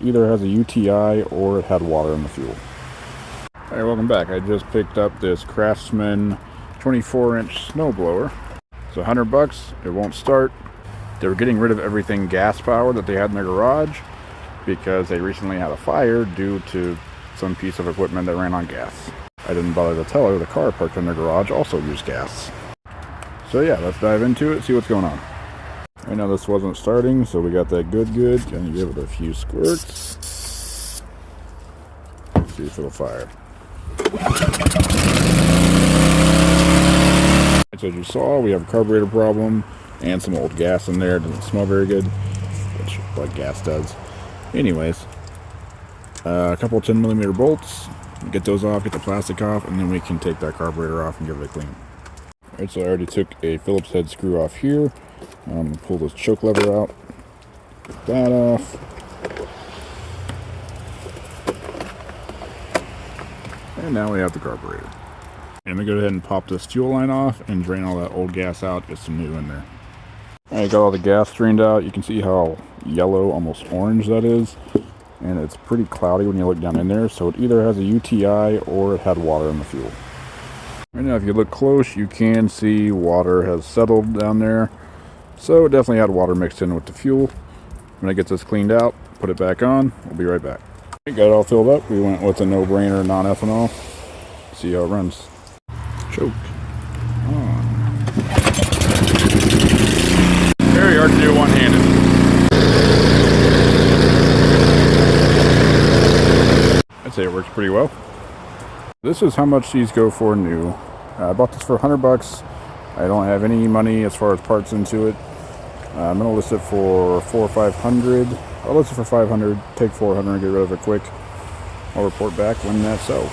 either has a UTI or it had water in the fuel. Alright, welcome back. I just picked up this Craftsman 24-inch snowblower. It's $100. It won't start. They were getting rid of everything gas powered that they had in their garage because they recently had a fire due to some piece of equipment that ran on gas. I didn't bother to tell her the car parked in their garage also used gas. So yeah, let's dive into it, see what's going on. I know this wasn't starting, so we got that good, and you give it a few squirts. See if it'll fire. So as you saw, we have a carburetor problem and some old gas in there. It doesn't smell very good, which like gas does. Anyways, a couple 10mm bolts. Get those off, get the plastic off, and then we can take that carburetor off and give it a clean. Alright, so I already took a Phillips head screw off here. I'm going to pull this choke lever out. Get that off. And now we have the carburetor. And we go ahead and pop this fuel line off and drain all that old gas out, get some new in there. Alright, got all the gas drained out. You can see how yellow, almost orange that is. And it's pretty cloudy when you look down in there, so it either has a UTI or it had water in the fuel. Right now, if you look close, you can see water has settled down there. So it definitely had water mixed in with the fuel. When I get this cleaned out, put it back on, we'll be right back. Got it all filled up. We went with a no-brainer non-ethanol. See how it runs. Choke on. Very hard to do one-handed. I'd say it works pretty well. This is how much these go for new. I bought this for $100. I don't have any money as far as parts into it. I'm gonna list it for $400 or $500. I'll list it for $500. Take $400, get rid of it quick. I'll report back when that sells.